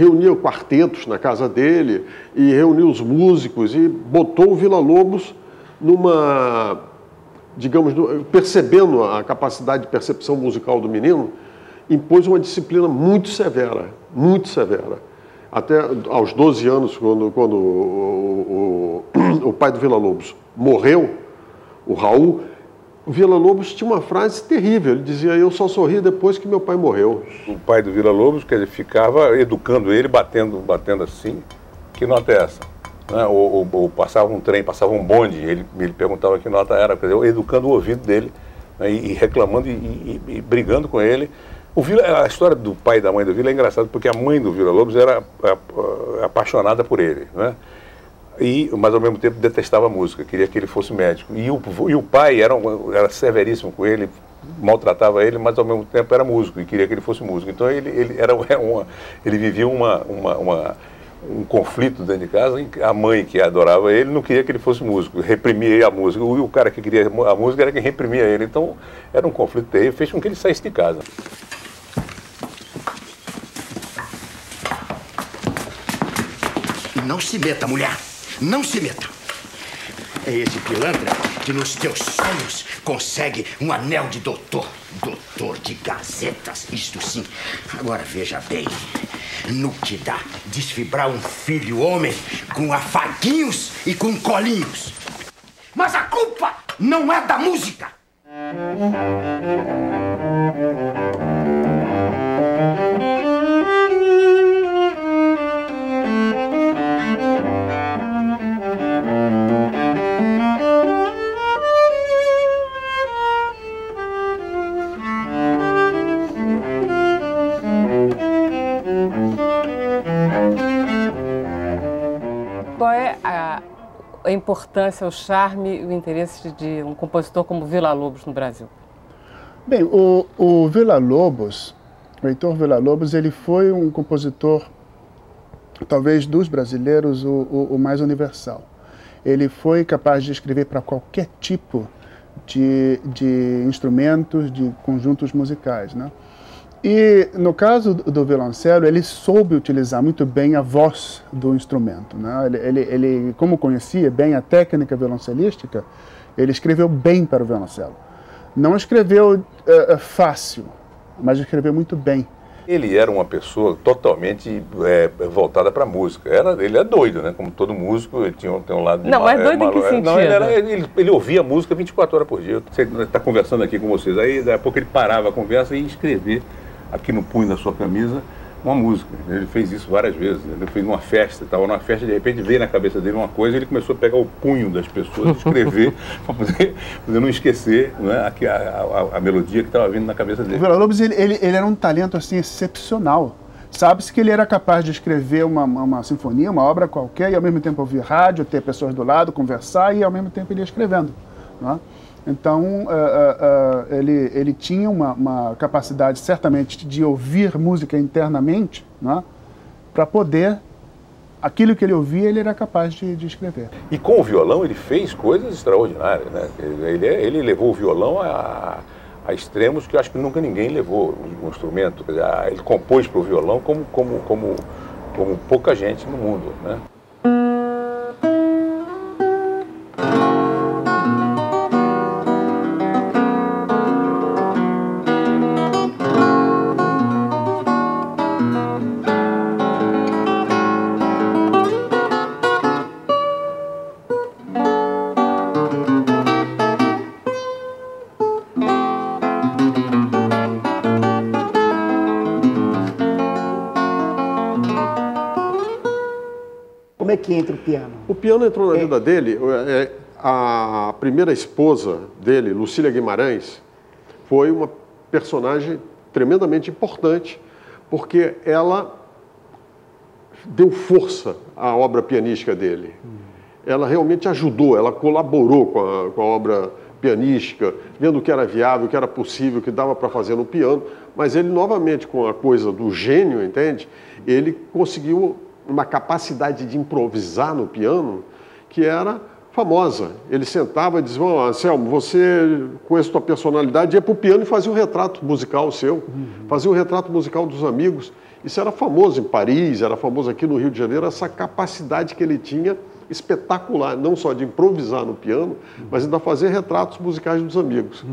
reunia quartetos na casa dele e reunia os músicos e botou o Villa-Lobos numa, digamos, percebendo a capacidade de percepção musical do menino, impôs uma disciplina muito severa, muito severa. Até aos 12 anos, quando o pai do Villa-Lobos morreu, o Raul, o Villa-Lobos tinha uma frase terrível. Ele dizia: eu só sorri depois que meu pai morreu. O pai do Villa-Lobos, quer dizer, ficava educando ele, batendo assim. Que nota é essa? Né? Ou passava um trem, passava um bonde, ele perguntava que nota era, quer dizer, educando o ouvido dele, né? E reclamando e brigando com ele. A história do pai e da mãe do Villa é engraçada, porque a mãe do Villa-Lobos era apaixonada por ele, né? Mas ao mesmo tempo detestava a música, queria que ele fosse médico. E o pai era severíssimo com ele, maltratava ele, mas ao mesmo tempo era músico e queria que ele fosse músico. Então ele vivia um conflito dentro de casa, em que a mãe, que adorava ele, não queria que ele fosse músico, reprimia a música. O cara que queria a música era quem reprimia ele. Então era um conflito terrível, fez com que ele saísse de casa. Não se meta, mulher! Não se meta! É esse pilantra que nos teus sonhos consegue um anel de doutor. Doutor de gazetas, isto sim. Agora veja bem, no que dá desfibrar um filho homem com afaguinhos e com colinhos. Mas a culpa não é da música! Qual é a importância, o charme e o interesse de um compositor como Villa-Lobos no Brasil? Bem, o Villa-Lobos, o Heitor Villa-Lobos, ele foi um compositor, talvez dos brasileiros, o mais universal. Ele foi capaz de escrever para qualquer tipo de instrumentos, de conjuntos musicais, né? E no caso do violoncelo, ele soube utilizar muito bem a voz do instrumento, né? Ele, como conhecia bem a técnica violoncelística, ele escreveu bem para o violoncelo. Não escreveu fácil, mas escreveu muito bem. Ele era uma pessoa totalmente voltada para a música. Ele é doido, né? Como todo músico, ele tem um lado de... Não, é doido em que sentido? Não, ele ouvia música 24 horas por dia. Você está conversando aqui com vocês, aí daqui a pouco ele parava a conversa e ia escrever aqui no punho da sua camisa uma música. Ele fez isso várias vezes. Ele fez uma festa, estava numa festa, de repente veio na cabeça dele uma coisa, ele começou a pegar o punho das pessoas, escrever, para poder não esquecer, né, a melodia que estava vindo na cabeça dele. O Villa-Lobos, ele era um talento assim, excepcional. Sabe-se que ele era capaz de escrever uma sinfonia, uma obra qualquer, e ao mesmo tempo ouvir rádio, ter pessoas do lado, conversar, e ao mesmo tempo ele ia escrevendo, né? Então, ele tinha uma capacidade, certamente, de ouvir música internamente, né, para poder, aquilo que ele ouvia, ele era capaz de escrever. E com o violão ele fez coisas extraordinárias, né? Ele levou o violão a extremos que eu acho que nunca ninguém levou um instrumento. Quer dizer, ele compôs para o violão como pouca gente no mundo, né? Como é que entra o piano? O piano entrou na vida dele. A primeira esposa dele, Lucília Guimarães, foi uma personagem tremendamente importante, porque ela deu força à obra pianística dele. Ela realmente ajudou, ela colaborou com a obra pianística, vendo o que era viável, o que era possível, o que dava para fazer no piano, mas ele, novamente, com a coisa do gênio, entende? Ele conseguiu uma capacidade de improvisar no piano que era famosa. Ele sentava e dizia, oh, Anselmo, você, com essa tua personalidade, ia para o piano e fazia um retrato musical seu, fazia um retrato musical dos amigos. Isso era famoso em Paris, era famoso aqui no Rio de Janeiro, essa capacidade que ele tinha espetacular, não só de improvisar no piano, mas ainda fazer retratos musicais dos amigos.